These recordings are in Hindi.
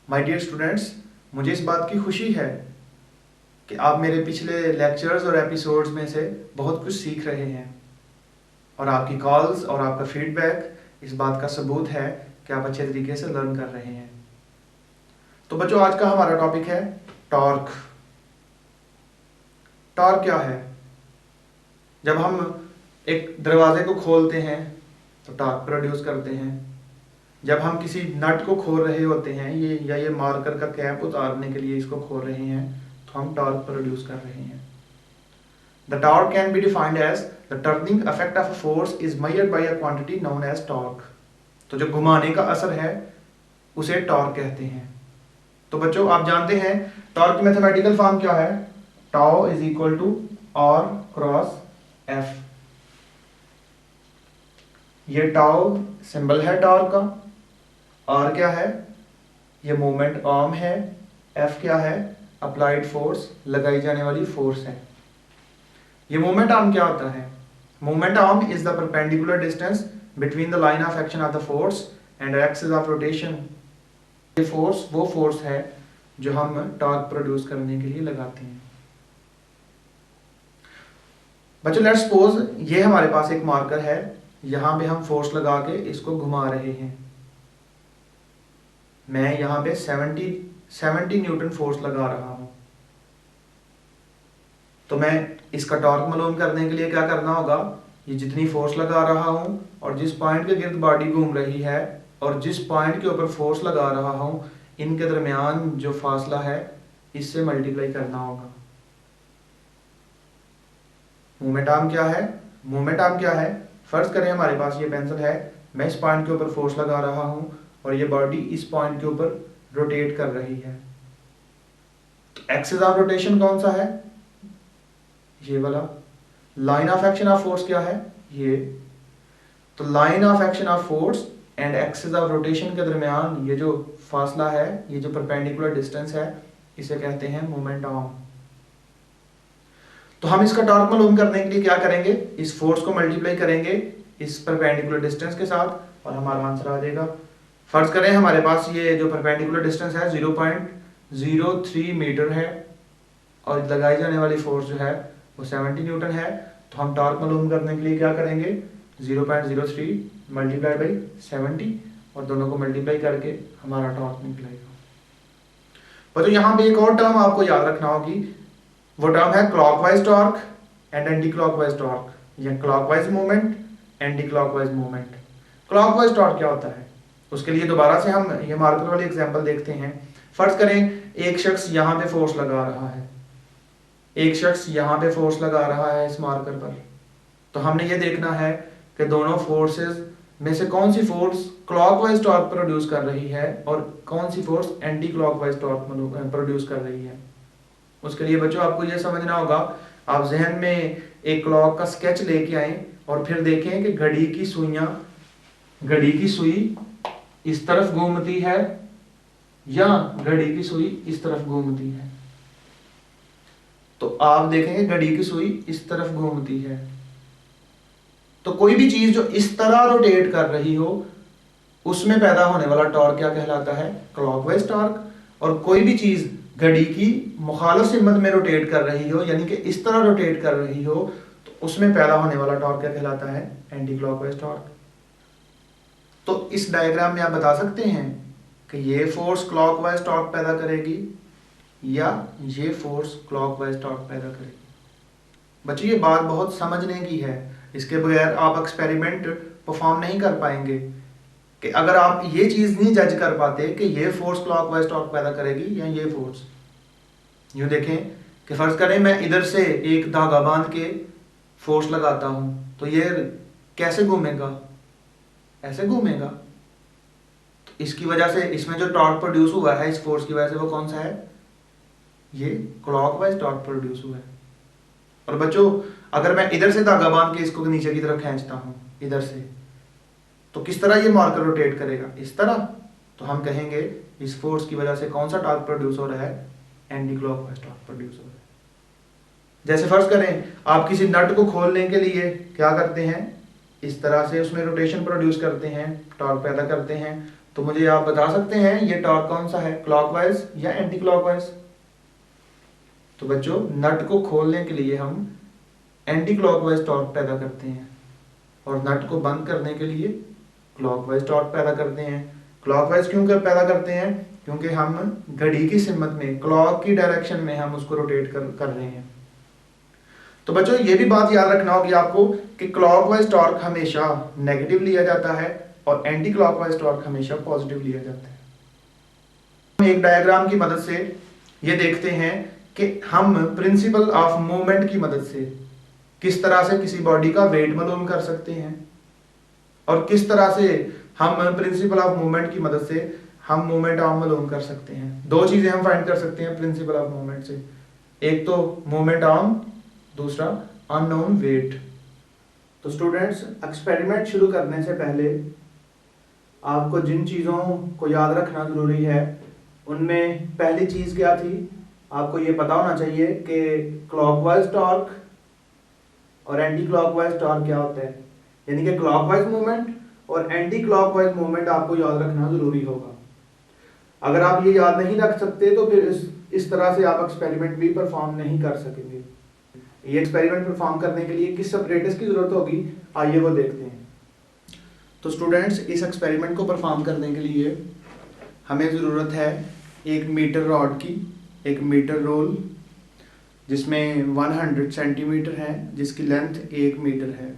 माय डियर स्टूडेंट्स, मुझे इस बात की खुशी है कि आप मेरे पिछले लेक्चर्स और एपिसोड्स में से बहुत कुछ सीख रहे हैं और आपकी कॉल्स और आपका फीडबैक इस बात का सबूत है कि आप अच्छे तरीके से लर्न कर रहे हैं। तो बच्चों, आज का हमारा टॉपिक है टॉर्क। टॉर्क क्या है? जब हम एक दरवाजे को खोलते हैं तो टॉर्क प्रोड्यूस करते हैं। जब हम किसी नट को खोल रहे होते हैं ये मार्कर का कैप उतारने के लिए इसको खोल रहे हैं तो हम टॉर्क प्रोड्यूस कर रहे हैं। The torque can be defined as the turning effect of a force is measured by a quantity known as torque. तो जो घुमाने का असर है उसे टॉर्क कहते हैं। तो बच्चों, आप जानते हैं टॉर्क की मैथमेटिकल फॉर्म क्या है? Tau is equal to R cross F. ये टाउ सिंबल है टॉर्क का, आर क्या है? ये मोमेंट आर्म है, एफ क्या है? अप्लाइड फोर्स, लगाई जाने वाली फोर्स है। ये मोमेंट आर्म क्या होता है? Moment arm is the perpendicular distance between the line of action of the force and axis of rotation. ये फोर्स वो फोर्स है जो हम टॉर्क प्रोड्यूस करने के लिए लगाते हैं। बच्चों, लेट्स सपोज ये हमारे पास एक मार्कर है, यहां पे हम फोर्स लगा के इसको घुमा रहे हैं। मैं यहां पे 70 न्यूटन फोर्स लगा रहा हूं। तो मैं इसका टॉर्क मालूम करने के लिए क्या करना होगा? ये जितनी फोर्स लगा रहा हूं और जिस पॉइंट के गिर्द बॉडी घूम रही है और जिस पॉइंट के ऊपर फोर्स लगा रहा हूं, इनके दरमियान जो फासला है इससे मल्टीप्लाई करना होगा। मोमेंट आर्म क्या है? मोमेंट आर्म क्या है? फर्ज करें हमारे पास ये पेंसिल है, मैं इस पॉइंट के ऊपर फोर्स लगा रहा हूं और ये बॉडी इस पॉइंट के ऊपर रोटेट कर रही है। तो एक्सिस ऑफ रोटेशन कौन सा है? ये वाला। Line of action of force क्या है? ये। तो line of action of force and axis of rotation के दरमियान ये जो फासला है, ये जो परपेंडिकुलर डिस्टेंस है, इसे कहते हैं मोमेंट आर्म। तो हम इसका टॉर्क मालूम करने के लिए क्या करेंगे? इस फोर्स को मल्टीप्लाई करेंगे इस परपेंडिकुलर डिस्टेंस के साथ और हमारा आंसर आ जाएगा। फर्ज करें हमारे पास ये जो परपेंडिकुलर डिस्टेंस है 0.03 मीटर है और लगाई जाने वाली फोर्स जो है वो 70 न्यूटन है। तो हम टॉर्क मालूम करने के लिए क्या करेंगे? 0.03 मल्टीप्लाइड बाई 70 और दोनों को मल्टीप्लाई करके हमारा टॉर्क निकलेगा। पर तो यहाँ पे एक और टर्म आपको याद रखना होगी, वो टर्म है clockwise torque and anti clockwise torque, या clockwise movement, anti clockwise movement. Clockwise torque क्या होता है? उसके लिए दोबारा से हम ये मार्कर वाली एग्जांपल देखते हैं। फर्ज करें एक शख्स यहाँ पे फोर्स लगा रहा है, एक शख्स यहाँ पे फोर्स लगा रहा है इस मार्कर पर। तो हमने ये देखना है कि दोनों फोर्सेस में से कौन सी फोर्स क्लॉकवाइज टॉर्क प्रोड्यूस कर रही है और कौन सी force anti clockwise torque produce कर रही है। उसके लिए बच्चों आपको ये समझना होगा, आप जहन में एक क्लॉक का स्केच लेके आए और फिर देखें कि घड़ी की सुई इस तरफ घूमती है या घड़ी की सुई इस तरफ घूमती है। तो आप देखेंगे घड़ी की सुई इस तरफ घूमती है। तो कोई भी चीज जो इस तरह रोटेट कर रही हो उसमें पैदा होने वाला टॉर्क क्या कहलाता है? Clockwise torque. और कोई भी चीज घड़ी की मुखालिफ सिमत में रोटेट कर रही हो, यानी कि इस तरह रोटेट कर रही हो, तो उसमें पैदा होने वाला टॉर्क क्या कहलाता है? Anti clockwise torque. तो इस डायग्राम में आप बता सकते हैं कि ये फोर्स क्लॉकवाइज टॉर्क पैदा करेगी या ये फोर्स क्लॉकवाइज टॉर्क पैदा करेगी। बच्चों, ये बात बहुत समझने की है, इसके बगैर आप एक्सपेरिमेंट परफॉर्म नहीं कर पाएंगे। कि अगर आप ये चीज नहीं जज कर पाते कि ये फोर्स क्लॉकवाइज टॉर्क पैदा करेगी या ये फोर्स, यूं देखें कि फर्ज करें मैं इधर से एक धागा बांध के फोर्स लगाता हूं, तो ये कैसे घूमेगा? ऐसे घूमेगा। तो इसकी वजह से इसमें जो टॉर्क प्रोड्यूस हुआ है इस फोर्स की वजह से वो कौन सा है? ये क्लॉकवाइज टॉर्क प्रोड्यूस हुआ है। और बच्चों, अगर मैं इधर से धागा बांध के इसको नीचे की तरफ खींचता हूं इधर से, तो किस तरह ये मार्कर रोटेट करेगा? इस तरह। तो हम कहेंगे इस फोर्स की वजह से कौन सा टॉर्क प्रोड्यूस हो रहा है? एंटी क्लॉकवाइज टॉर्क प्रोड्यूस हो रहा है। जैसे फर्ज करें आप किसी नट को खोलने के लिए क्या करते हैं? इस तरह से उसमें रोटेशन प्रोड्यूस करते हैं, टॉर्क पैदा करते हैं, तो मुझे आप बता सकते हैं ये टॉर्क कौन सा है, क्लॉकवाइज या एंटी क्लॉकवाइज? तो बच्चों नट को खोलने के लिए हम एंटी क्लॉकवाइज टॉर्क पैदा करते हैं और नट को बंद करने के लिए क्लॉकवाइज टॉर्क पैदा करते हैं। क्लॉकवाइज क्यों पैदा करते हैं? क्योंकि हम घड़ी की सिमत में, क्लॉक की डायरेक्शन में हम उसको रोटेट कर रहे हैं। तो बच्चों ये भी बात याद रखना होगी आपको कि क्लॉकवाइज टॉर्क हमेशा नेगेटिव लिया जाता है और एंटी क्लॉकवाइज टॉर्क हमेशा पॉजिटिव लिया जाता है। हम एक डायग्राम की मदद से ये देखते हैं कि हम प्रिंसिपल ऑफ मूवमेंट की मदद से किस तरह से किसी बॉडी का वेट मालूम कर सकते हैं और किस तरह से हम प्रिंसिपल ऑफ मूवमेंट की मदद से हम मूवमेंट आर्म मालूम कर सकते हैं। दो चीजें हम फाइंड कर सकते हैं प्रिंसिपल ऑफ मूवमेंट से, एक तो मूवमेंट आर्म, दूसरा अननोन वेट। तो स्टूडेंट्स एक्सपेरिमेंट शुरू करने से पहले आपको जिन चीज़ों को याद रखना ज़रूरी है उनमें पहली चीज़ क्या थी, आपको ये पता होना चाहिए कि क्लॉकवाइज टॉर्क और एंटी क्लॉकवाइज टॉर्क क्या होता है, यानी कि क्लॉकवाइज मूवमेंट और एंटी क्लॉकवाइज मूवमेंट आपको याद रखना ज़रूरी होगा। अगर आप ये याद नहीं रख सकते तो फिर इस तरह से आप एक्सपेरिमेंट भी परफॉर्म नहीं कर सकेंगे। ये एक्सपेरिमेंट परफॉर्म करने के लिए किस अपरेटस की ज़रूरत होगी, आइए वो देखते हैं। तो स्टूडेंट्स इस एक्सपेरिमेंट को परफॉर्म करने के लिए हमें ज़रूरत है एक मीटर रॉड की, एक मीटर रोल जिसमें 100 सेंटीमीटर है, जिसकी लेंथ 1 मीटर है,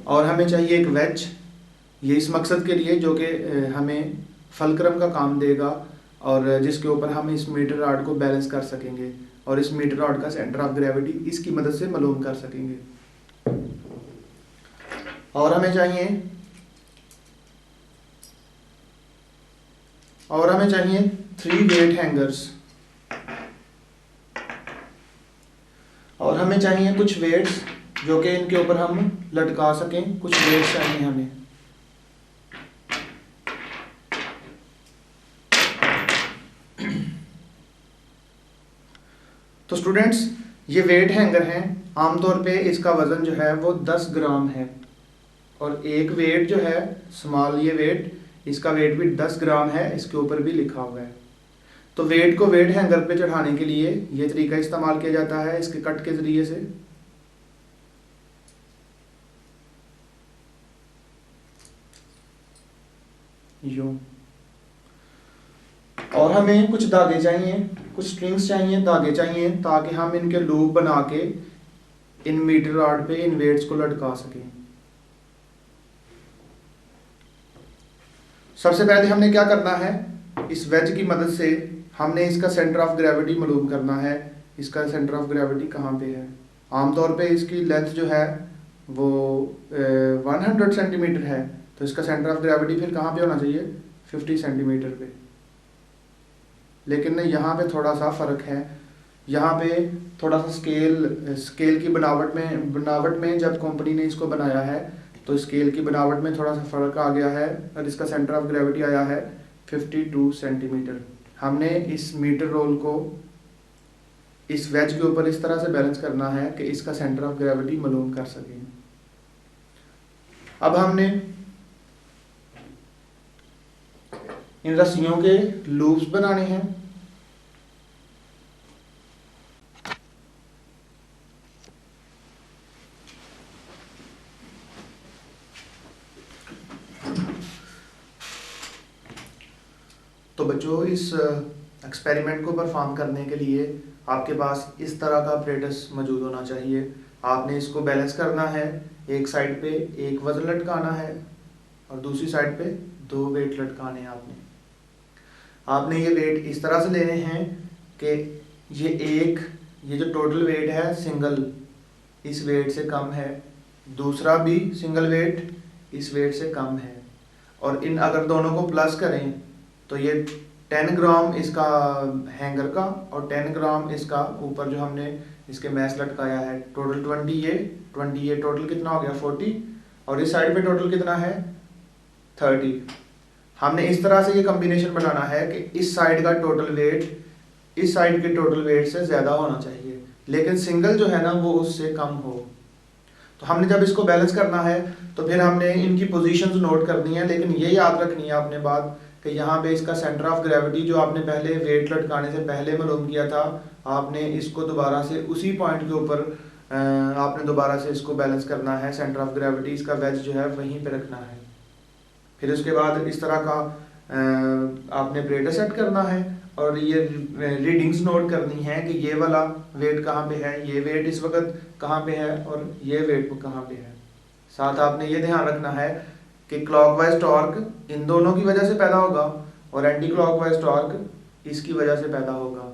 और हमें चाहिए एक वेज, ये इस मकसद के लिए जो कि हमें फलक्रम का काम देगा और जिसके ऊपर हम इस मीटर रॉड को बैलेंस कर सकेंगे और इस मीटर रॉड का सेंटर ऑफ ग्रेविटी इसकी मदद से मालूम कर सकेंगे। और हमें चाहिए 3 वेट हैंगर्स, और हमें चाहिए कुछ वेट्स जो कि इनके ऊपर हम लटका सकें, कुछ वेट्स चाहिए हमें। तो स्टूडेंट्स ये वेट हैंगर हैं, आमतौर पे इसका वज़न जो है वो 10 ग्राम है और एक वेट जो है स्मॉल, ये वेट, इसका वेट भी 10 ग्राम है, इसके ऊपर भी लिखा हुआ है। तो वेट को वेट हैंगर पे चढ़ाने के लिए ये तरीका इस्तेमाल किया जाता है, इसके कट के ज़रिए से। यूं। और हमें कुछ धागे चाहिए, कुछ स्ट्रिंग्स चाहिए, धागे चाहिए, ताकि हम इनके लूप बना के इन मीटर रॉड पे इन वेट्स को लटका सकें। सबसे पहले हमने क्या करना है, इस वेज की मदद से हमने इसका सेंटर ऑफ ग्रेविटी मालूम करना है। इसका सेंटर ऑफ ग्रेविटी कहाँ पे है? आमतौर पे इसकी लेंथ जो है वो 100 सेंटीमीटर है, तो इसका सेंटर ऑफ ग्रेविटी फिर कहाँ पे होना चाहिए? 50 सेंटीमीटर पे। लेकिन यहाँ पे थोड़ा सा फ़र्क है, यहाँ पे थोड़ा सा स्केल की बनावट में जब कंपनी ने इसको बनाया है तो स्केल की बनावट में थोड़ा सा फ़र्क आ गया है और इसका सेंटर ऑफ ग्रेविटी आया है 52 सेंटीमीटर। हमने इस मीटर रोल को इस वेज के ऊपर इस तरह से बैलेंस करना है कि इसका सेंटर ऑफ ग्रेविटी मालूम कर सकें। अब हमने इन रस्सियों के लूप्स बनाने हैं। तो बच्चों इस एक्सपेरिमेंट को परफॉर्म करने के लिए आपके पास इस तरह का अपरेटस मौजूद होना चाहिए। आपने इसको बैलेंस करना है, एक साइड पे एक वजन लटकाना है और दूसरी साइड पे 2 वेट लटकाने हैं। आपने ये वेट इस तरह से लेने हैं कि ये जो टोटल वेट है सिंगल इस वेट से कम है, दूसरा भी सिंगल वेट इस वेट से कम है, और इन अगर दोनों को प्लस करें तो ये 10 ग्राम इसका हैंगर का और 10 ग्राम इसका ऊपर जो हमने इसके मैस लटकाया है, टोटल 20 ये टोटल कितना हो गया 40, और इस साइड पे टोटल कितना है 30। हमने इस तरह से ये कॉम्बिनेशन बनाना है कि इस साइड का टोटल वेट इस साइड के टोटल वेट से ज़्यादा होना चाहिए, लेकिन सिंगल जो है ना वो उससे कम हो। तो हमने जब इसको बैलेंस करना है तो फिर हमने इनकी पोजीशंस नोट करनी है, लेकिन ये याद रखनी है आपने बात कि यहाँ पे इसका सेंटर ऑफ ग्रेविटी जो आपने पहले वेट लटकाने से पहले मालूम किया था, आपने इसको दोबारा से उसी पॉइंट के ऊपर आपने दोबारा से इसको बैलेंस करना है। सेंटर ऑफ ग्रेविटी इसका वेज जो है वहीं पे रखना है। फिर उसके बाद इस तरह का आपने ब्रेडर सेट करना है और ये रीडिंग्स नोट करनी है कि ये वाला वेट कहाँ पे है, ये वेट इस वक्त कहाँ पे है और ये वेट कहाँ पे है। साथ आपने ये ध्यान रखना है कि क्लॉकवाइज टॉर्क इन दोनों की वजह से पैदा होगा और एंटी क्लॉकवाइज टॉर्क इसकी वजह से पैदा होगा।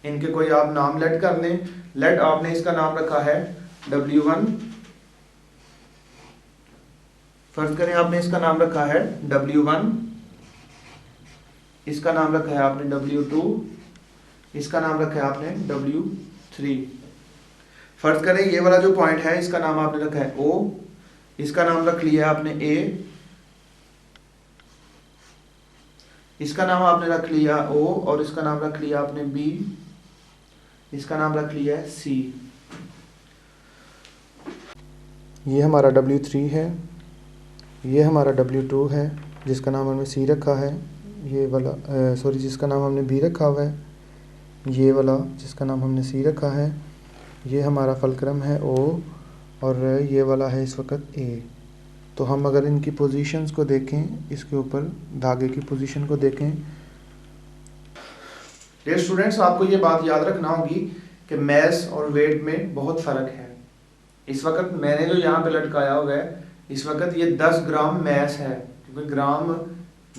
इनके कोई आप नाम लेट कर लें। लेट आपने इसका नाम रखा है W1, फर्ज करें आपने इसका नाम रखा है W1, इसका नाम रखा है आपने W2, इसका नाम रखा है आपने W3। फर्ज करें ये वाला जो पॉइंट है इसका नाम आपने रखा है O, इसका नाम रख लिया आपने A, इसका नाम आपने रख लिया O और इसका नाम रख लिया आपने B, इसका नाम रख लिया है C। ये हमारा W3 है, ये हमारा W2 है जिसका नाम हमने C रखा है, ये वाला सॉरी जिसका नाम हमने B रखा हुआ है, ये वाला जिसका नाम हमने C रखा है, ये हमारा फलक्रम है O और ये वाला है इस वक्त A। तो हम अगर इनकी पोजीशंस को देखें, इसके ऊपर धागे की पोजीशन को देखें। डियर स्टूडेंट्स, आपको ये बात याद रखना होगी कि मैस और वेट में बहुत फ़र्क है। इस वक्त मैंने जो यहाँ पे लटकाया हुआ है, इस वक्त ये 10 ग्राम मैस है, क्योंकि ग्राम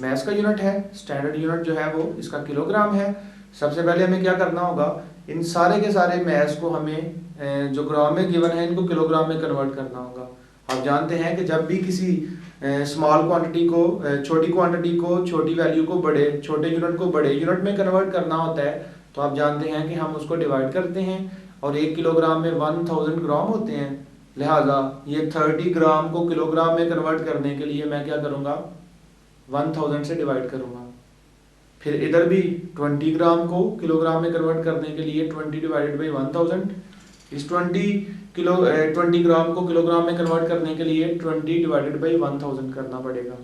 मैस का यूनिट है, स्टैंडर्ड यूनिट जो है वो इसका किलोग्राम है। सबसे पहले हमें क्या करना होगा, इन सारे के सारे मैस को हमें जो ग्राम में गिवन है इनको किलोग्राम में कन्वर्ट करना होगा। आप जानते हैं कि जब भी किसी स्मॉल क्वांटिटी को छोटी क्वांटिटी को छोटी वैल्यू को बड़े छोटे यूनिट को बड़े यूनिट में कन्वर्ट करना होता है तो आप जानते हैं कि हम उसको डिवाइड करते हैं और 1 किलोग्राम में 1000 ग्राम होते हैं। लिहाजा ये 30 ग्राम को किलोग्राम में कन्वर्ट करने के लिए मैं क्या करूँगा, 1000 से डिवाइड करूँगा। फिर इधर भी 20 ग्राम को किलोग्राम में कन्वर्ट करने के लिए 20 डिवाइडेड बाई 1000, इस 20 ग्राम को किलोग्राम में कन्वर्ट करने के लिए 20 डिवाइडेड बाई 1000 करना पड़ेगा।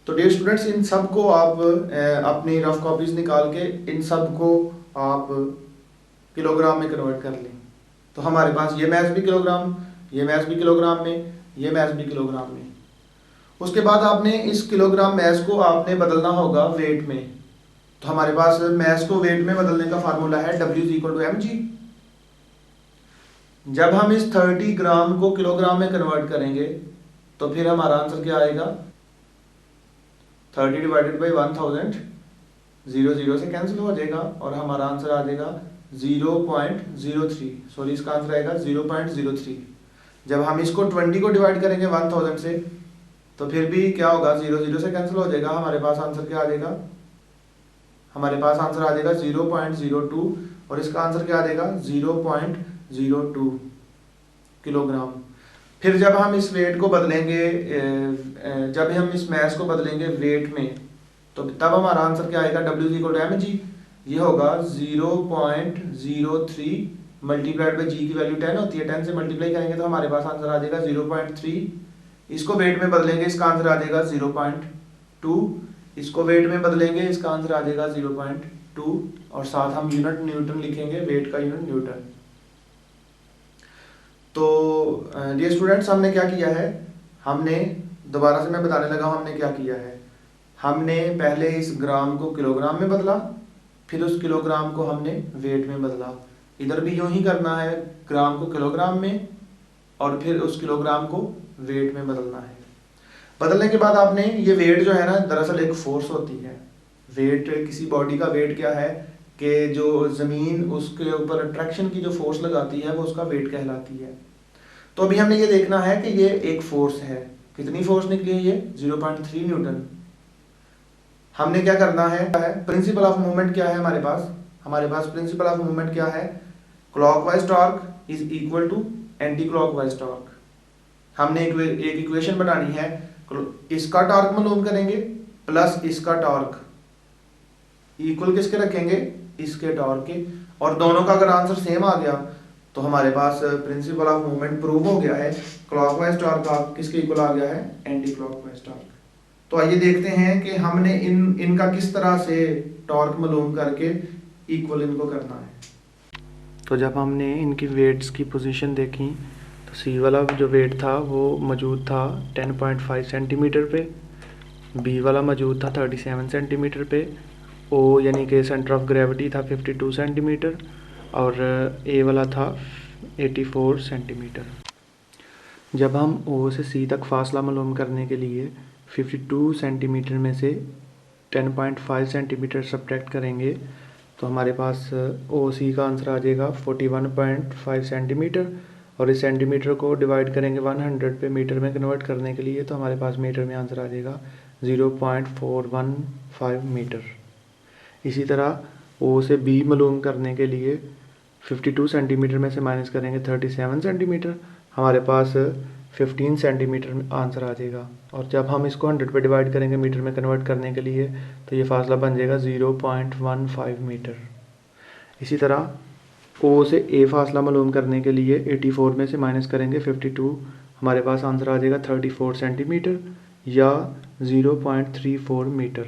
तो डियर स्टूडेंट्स, इन सब को आप अपनी रफ कॉपीज निकाल के इन सब को आप किलोग्राम में कन्वर्ट कर लें। तो हमारे पास ये मैस भी किलोग्राम, ये मैस भी किलोग्राम में, ये मैस भी किलोग्राम में। उसके बाद आपने इस किलोग्राम मैस को आपने बदलना होगा वेट में। तो हमारे पास मैस को वेट में बदलने का फार्मूला है W=mg। जब हम इस 30 ग्राम को किलोग्राम में कन्वर्ट करेंगे तो फिर हमारा आंसर क्या आएगा, 30 डिवाइडेड बाई 1000, 0 0 से कैंसिल हो जाएगा और हमारा आंसर आ जाएगा 0.03। सॉरी, इसका आंसर आएगा 0.03। जब हम इसको 20 को डिवाइड करेंगे 1000 से तो फिर भी क्या होगा, 0 0 से कैंसिल हो जाएगा। हमारे पास आंसर क्या आ जाएगा, हमारे पास आंसर आ जाएगा 0.02 और इसका आंसर क्या आ जाएगा 0.02 किलोग्राम। फिर जब हम इस वेट को बदलेंगे, जब हम इस मैस को बदलेंगे वेट में तो तब हमारा आंसर क्या आएगा, W=mg। ये होगा 0.03 मल्टीप्लाइड बाई जी की वैल्यू 10 होती है, 10 से मल्टीप्लाई करेंगे तो हमारे पास आंसर आ जाएगा 0.3। इसको वेट में बदलेंगे, इसका आंसर आ जाएगा 0.2। इसको वेट में बदलेंगे, इसका आंसर आ जाएगा 0.2 और साथ हम यूनिट न्यूटन लिखेंगे, वेट का यूनिट न्यूटन। तो डियर स्टूडेंट्स, हमने क्या किया है, हमने दोबारा से मैं बताने लगा हूं हमने क्या किया है। हमने पहले इस ग्राम को किलोग्राम में बदला, फिर उस किलोग्राम को हमने वेट में बदला। इधर भी यूं ही करना है, ग्राम को किलोग्राम में और फिर उस किलोग्राम को वेट में बदलना है। बदलने के बाद आपने ये वेट जो है ना, दरअसल एक फोर्स होती है। वेट, किसी बॉडी का वेट क्या है कि जो ज़मीन उसके ऊपर अट्रैक्शन की जो फोर्स लगाती है वो उसका वेट कहलाती है। तो अभी हमने ये देखना है कि ये एक फोर्स है, कितनी फोर्स निकली है, ये 0.3 न्यूटन। हमने क्या करना है, प्रिंसिपल ऑफ मूवमेंट क्या है हमारे पास प्रिंसिपल ऑफ मूवमेंट क्या है, clockwise torque is equal to anti clockwise torque. हमने एक इक्वेशन बनानी है, इसका टॉर्क मालूम करेंगे प्लस इसका टॉर्क इक्वल किसके रखेंगे, इसके टॉर्क के, और दोनों का अगर आंसर सेम आ गया तो हमारे पास प्रिंसिपल ऑफ मूवमेंट प्रूव हो गया है। क्लॉकवाइज टॉर्क का किसके इक्वल आ गया है, एंटी क्लॉकवाइज टॉर्क। तो आइए देखते हैं कि हमने इनका किस तरह से टॉर्क मालूम करके इक्वल इनको करना है। तो जब हमने इनकी वेट्स की पोजीशन देखी तो सी वाला जो वेट था वो मौजूद था 10.5 सेंटीमीटर पे, बी वाला मौजूद था 37 सेंटीमीटर पे, ओ यानी कि सेंटर ऑफ ग्रेविटी था 52 सेंटीमीटर और ए वाला था 84 सेंटीमीटर। जब हम ओ से सी तक फासला मालूम करने के लिए 52 सेंटीमीटर में से 10.5 सेंटीमीटर सब्ट्रैक्ट करेंगे तो हमारे पास ओ सी का आंसर आ जाएगा 41.5 सेंटीमीटर, और इस सेंटीमीटर को डिवाइड करेंगे 100 पे मीटर में कन्वर्ट करने के लिए तो हमारे पास मीटर में आंसर आ जाएगा 0.415 मीटर। इसी तरह ओ से बी मालूम करने के लिए 52 सेंटीमीटर में से माइनस करेंगे 37 सेंटीमीटर, हमारे पास 15 सेंटीमीटर आंसर आ जाएगा। और जब हम इसको 100 पे डिवाइड करेंगे मीटर में कन्वर्ट करने के लिए तो ये फासला बन जाएगा 0.15 मीटर। इसी तरह ओ से ए फासला मालूम करने के लिए 84 में से माइनस करेंगे 52, हमारे पास आंसर आ जाएगा 34 सेंटीमीटर या 0.34 मीटर।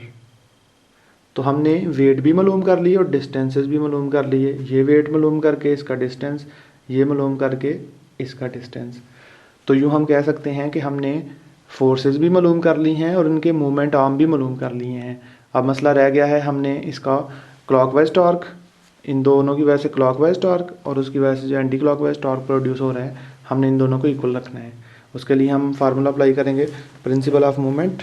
तो हमने वेट भी मालूम कर लिए और डिस्टेंसेस भी मालूम कर लिए। ये वेट मालूम करके इसका डिस्टेंस, ये मालूम करके इसका डिस्टेंस। तो यूँ हम कह सकते हैं कि हमने फोर्सेस भी मालूम कर ली हैं और उनके मूवमेंट आर्म भी मालूम कर लिए हैं। अब मसला रह गया है हमने इसका क्लॉकवाइज टॉर्क, इन दोनों की वजह से क्लॉकवाइज टॉर्क और उसकी वजह से जो एंटी क्लॉकवाइज टॉर्क प्रोड्यूस हो रहा है, हमने इन दोनों को इक्वल रखना है। उसके लिए हम फार्मूला अप्लाई करेंगे प्रिंसिपल ऑफ मूवमेंट।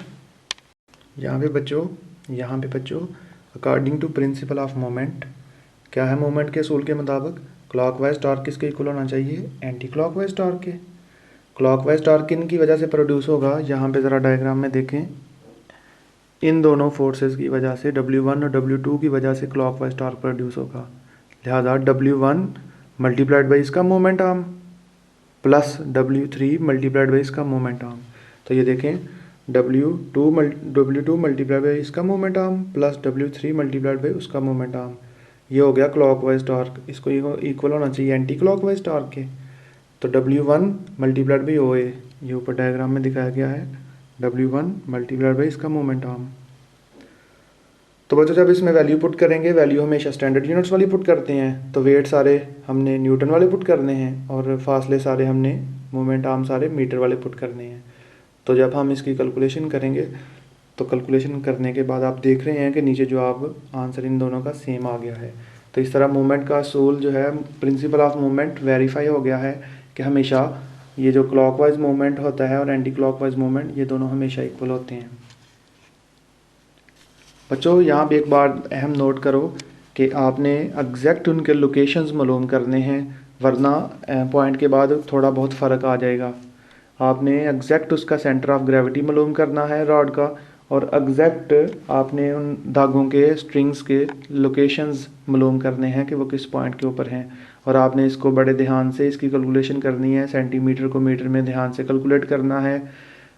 यहाँ पे बच्चों according to principle of moment क्या है, मोमेंट के असूल के मुताबिक क्लॉकवाइज टॉर्क किसके इक्वल होना चाहिए, एंटी क्लॉकवाइज टॉर्क के। क्लॉकवाइज टॉर्क किन की वजह से प्रोड्यूस होगा, यहाँ पे ज़रा डायग्राम में देखें, इन दोनों फोर्सेस की वजह से W1 और W2 की वजह से क्लॉकवाइज टॉर्क प्रोड्यूस होगा। लिहाजा W1 मल्टीप्लाइड बाई इसका moment arm plus W3 multiplied by इसका मोमेंट आर्म। तो ये देखें W2 मल्टीप्लाइड बाई इसका moment arm plus W3 multiplied by उसका मोमेंट आर्म, ये हो गया क्लॉकवाइज टॉर्क। इसको इक्वल होना चाहिए एंटी क्लॉकवाइज टॉर्क के। तो W1 मल्टीप्लाइड बाई OA, ये ऊपर डायग्राम में दिखाया गया है, W1 मल्टीप्लाइड बाई इसका मोमेंट आर्म। तो बच्चों जब इसमें वैल्यू पुट करेंगे, वैल्यू हमेशा स्टैंडर्ड यूनिट्स वाली पुट करते हैं, तो वेट सारे हमने न्यूटन वाले पुट करने हैं और फासले सारे हमने मोमेंट आर्म सारे मीटर वाले पुट करने हैं। तो जब हम इसकी कैलकुलेशन करेंगे तो कैलकुलेशन करने के बाद आप देख रहे हैं कि नीचे जो आप आंसर इन दोनों का सेम आ गया है। तो इस तरह मूवमेंट का असूल जो है, प्रिंसिपल ऑफ मूवमेंट वेरीफाई हो गया है कि हमेशा ये जो क्लॉकवाइज मूवमेंट होता है और एंटी क्लॉकवाइज मूवमेंट, ये दोनों हमेशा इक्वल होते हैं। बच्चों यहाँ पे एक बार अहम नोट करो कि आपने एग्जैक्ट उनके लोकेशंस मालूम करने हैं, वरना पॉइंट के बाद थोड़ा बहुत फ़र्क आ जाएगा। आपने एग्जैक्ट उसका सेंटर ऑफ ग्रेविटी मालूम करना है रॉड का, और एग्जैक्ट आपने उन धागों के स्ट्रिंग्स के लोकेशंस मालूम करने हैं कि वो किस पॉइंट के ऊपर हैं, और आपने इसको बड़े ध्यान से इसकी कैलकुलेशन करनी है। सेंटीमीटर को मीटर में ध्यान से कैलकुलेट करना है,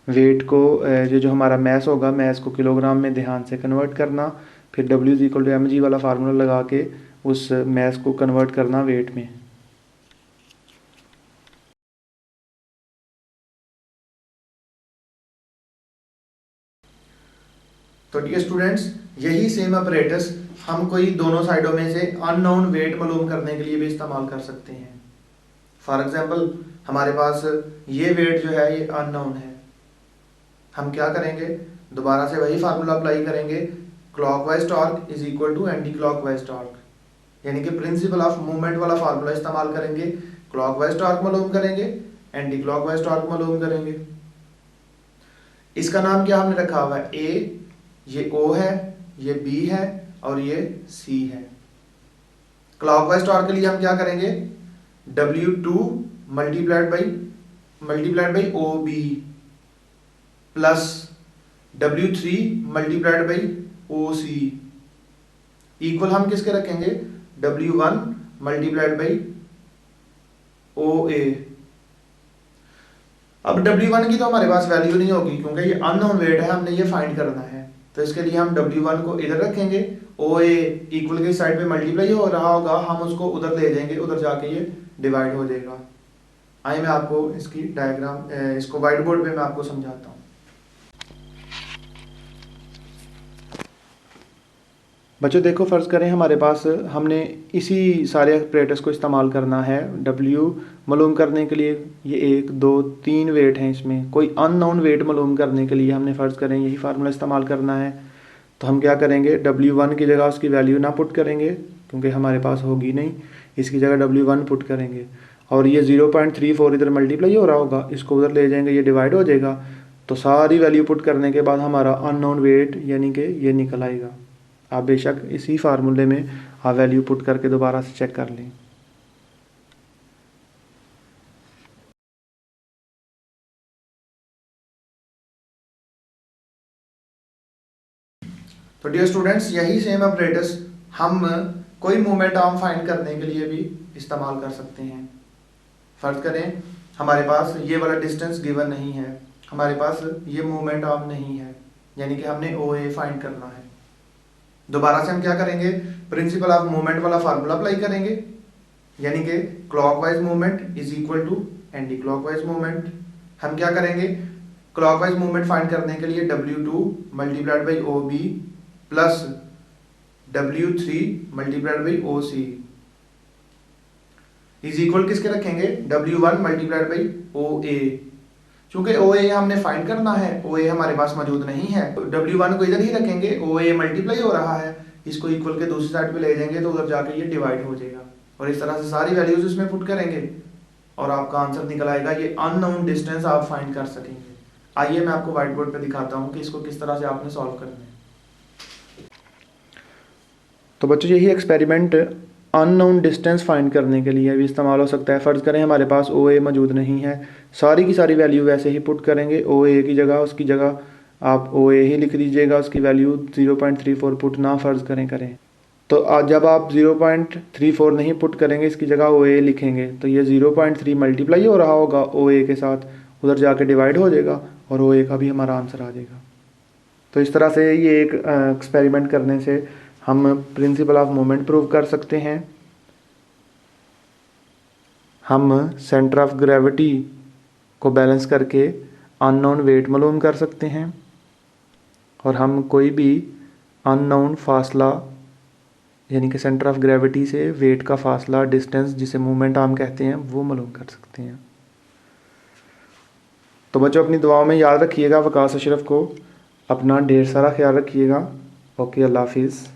वेट को जो हमारा मैस होगा, मैस को किलोग्राम में ध्यान से कन्वर्ट करना, फिर W=mg वाला फार्मूला लगा के उस मैस को कन्वर्ट करना वेट में। तो डियर स्टूडेंट्स, यही सेम अपरेटस हम कोई दोनों साइडों में से अननोन वेट मालूम करने के लिए भी इस्तेमाल कर सकते हैं। फॉर एग्जांपल हमारे पास ये वेट जो है ये अननोन है, हम क्या करेंगे, दोबारा से वही फार्मूला अप्लाई करेंगे, clockwise torque is equal to anti clockwise torque, यानी कि प्रिंसिपल ऑफ मूवमेंट वाला फार्मूला इस्तेमाल करेंगे। क्लॉकवाइज टॉर्क मालूम करेंगे, एंटी क्लॉकवाइज टॉर्क मालूम करेंगे। इसका नाम क्या हमने रखा हुआ है, ए, ये O है, ये B है और ये C है। क्लॉकवाइज टॉर्क के लिए हम क्या करेंगे, W2 multiplied by OB plus W3 multiplied by OC equal हम किसके रखेंगे, W1 मल्टीप्लाइड बाई OA। अब W1 की तो हमारे पास वैल्यू नहीं होगी क्योंकि ये अननोन वेट है, हमने ये फाइंड करना है। तो इसके लिए हम W1 को इधर रखेंगे ओ ए इक्वल के साइड पे मल्टीप्लाई हो रहा होगा, हम उसको उधर ले जाएंगे, उधर जाके ये डिवाइड हो जाएगा। आइए मैं आपको इसकी डायग्राम, इसको व्हाइट बोर्ड पे मैं आपको समझाता हूँ। बच्चों देखो, फ़र्ज़ करें हमारे पास हमने इसी सारे ऑपरेटर्स को इस्तेमाल करना है W मालूम करने के लिए। ये 1 2 3 वेट हैं, इसमें कोई अननोन वेट मालूम करने के लिए हमने फ़र्ज़ करें यही फार्मूला इस्तेमाल करना है। तो हम क्या करेंगे, W1 की जगह उसकी वैल्यू ना पुट करेंगे क्योंकि हमारे पास होगी नहीं, इसकी जगह W1 पुट करेंगे। और ये 0.34 इधर मल्टीप्लाई हो रहा होगा, इसको उधर ले जाएंगे, ये डिवाइड हो जाएगा। तो सारी वैल्यू पुट करने के बाद हमारा अननोन वेट यानी कि ये निकल आएगा। आप बेशक इसी फार्मूले में आप वैल्यू पुट करके दोबारा से चेक कर लें। तो डियर स्टूडेंट्स, यही सेम ऑपरेटर्स हम कोई मोमेंट आर्म फाइंड करने के लिए भी इस्तेमाल कर सकते हैं। फर्ज करें हमारे पास ये वाला डिस्टेंस गिवन नहीं है, हमारे पास ये मोमेंट आर्म नहीं है, यानी कि हमने ओ ए फाइंड करना है। दोबारा से हम क्या करेंगे, प्रिंसिपल ऑफ मोमेंट वाला फार्मूला अप्लाई करेंगे, यानी कि clockwise movement is equal to anti clockwise movement. हम क्या करेंगे, क्लॉकवाइज मूवमेंट फाइंड करने के लिए W2 multiplied by OB plus W3 multiplied by OC is equal किसके रखेंगे, W1 मल्टीप्लाइड बाई OA। चूंकि OA हमने फाइंड करना है, OA हमारे पास मौजूद नहीं है, तो W1 को इधर ही रखेंगे, OA मल्टीप्लाई हो रहा है, इसको इक्वल के दूसरी साइड पे ले जाएंगे तो उधर जाके ये डिवाइड हो जाएगा। और इस तरह से सारी वैल्यूज इसमें पुट करेंगे और आपका आंसर निकल आएगा। ये अननोन डिस्टेंस आप फाइंड कर सकेंगे। आइए मैं आपको व्हाइट बोर्ड पे दिखाता हूँ कि इसको किस तरह से आपने सॉल्व करना है। तो बच्चों यही एक्सपेरिमेंट अननोन डिस्टेंस फाइंड करने के लिए भी इस्तेमाल हो सकता है। फ़र्ज़ करें हमारे पास OA मौजूद नहीं है, सारी की सारी वैल्यू वैसे ही पुट करेंगे, OA की जगह उसकी जगह आप OA ही लिख दीजिएगा, उसकी वैल्यू 0.34 पुट ना फ़र्ज़ करें। तो आज जब आप 0.34 नहीं पुट करेंगे, इसकी जगह OA लिखेंगे, तो ये 0.3 मल्टीप्लाई हो रहा होगा OA के साथ, उधर जाके डिवाइड हो जाएगा और OA का भी हमारा आंसर आ जाएगा। तो इस तरह से ये एक एक्सपेरिमेंट करने से हम प्रिंसिपल ऑफ मोमेंट प्रूव कर सकते हैं। हम सेंटर ऑफ ग्रेविटी को बैलेंस करके अननोन वेट मालूम कर सकते हैं और हम कोई भी अननोन फासला यानी कि सेंटर ऑफ ग्रेविटी से वेट का फासला, डिस्टेंस जिसे मोमेंट आर्म कहते हैं, वो मालूम कर सकते हैं। तो बच्चों अपनी दुआओं में याद रखिएगा वकास अशरफ को, अपना ढेर सारा ख्याल रखिएगा। ओके, अल्लाह हाफिज़।